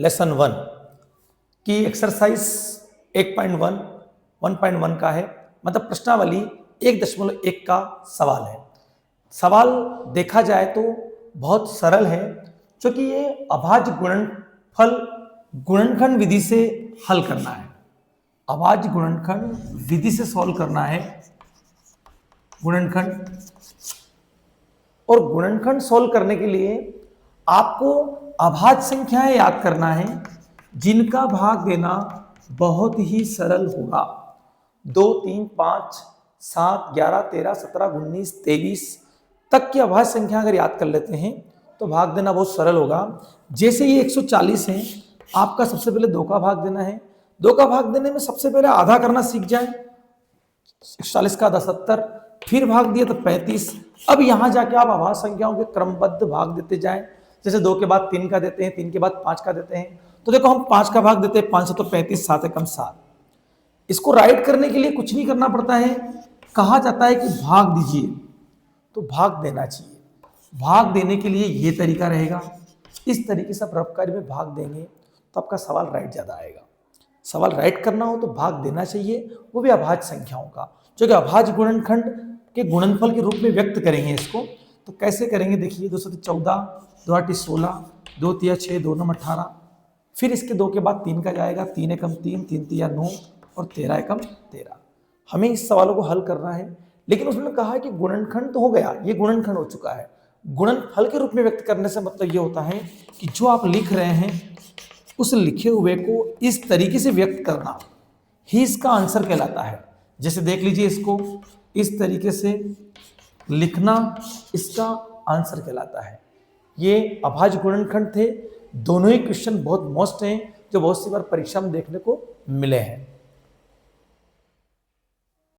Lesson 1 की exercise 1.1 1.1 का है, मतलब प्रश्नावली 1.1 का सवाल है। सवाल देखा जाए तो बहुत सरल है, क्योंकि ये अभाज्य गुणनफल गुणनखंड विधि से हल करना है। अभाज्य गुणनखंड विधि से सॉल्व करना है गुणनखंड। और गुणनखंड सॉल्व करने के लिए आपको अभाज्य संख्याएं याद करना है, जिनका भाग देना बहुत ही सरल होगा। 2, 3, 5, 7, 11, 13, 17, 19, 23 तक की अभाज्य संख्या अगर याद कर लेते हैं तो भाग देना बहुत सरल होगा। जैसे ये 140 है, आपका सबसे पहले 2 का भाग देना है। 2 का भाग देने में सबसे पहले आधा करना सीख जाए। 140 का आधा 70, फिर भाग दिया तो 35। अब यहां जाके आप अभाज्य संख्याओं के क्रमबद्ध भाग देते जाएं। जैसे 2 के बाद 3 का देते हैं, 3 के बाद 5 का देते हैं। तो देखो हम 5 का भाग देते हैं, 5 तो 35, 7 एकम 7। इसको राइट करने के लिए कुछ नहीं करना पड़ता है, कहा जाता है कि भाग दीजिए, तो भाग देना चाहिए। भाग देने के लिए ये तरीका रहेगा। इस तरीके से आप रफकारी में भाग देंगे तो आपका सवाल राइट ज्यादा आएगा। सवाल राइट करना हो तो भाग देना चाहिए, वो भी अभाज्य संख्याओं का, जो कि अभाज्य गुणनखंड के गुणनफल के रूप में व्यक्त करेंगे इसको। तो कैसे करेंगे देखिए, 2 7 14, 2 8 16, 2 3 6, 2 9 18। फिर इसके 2 के बाद 3 का जाएगा, 3 एकम 3, 3 3 9 और 13 एकम 13। हमें इस सवालों को हल करना है, लेकिन उसने कहा है कि गुणनखंड तो हो गया, ये गुणनखंड हो चुका है। गुणनफल के रूप में व्यक्त करने से मतलब ये होता है कि जो आप लिख रहे हैं उस लिखे हुए को इस तरीके से व्यक्त करना ही इसका आंसर कहलाता है। जैसे देख लीजिए, इसको इस तरीके से लिखना इसका आंसर कहलाता है। ये अभाज्य गुणनखंड थे। दोनों ही क्वेश्चन बहुत मस्त हैं, जो बहुत सी बार परीक्षा में देखने को मिले हैं।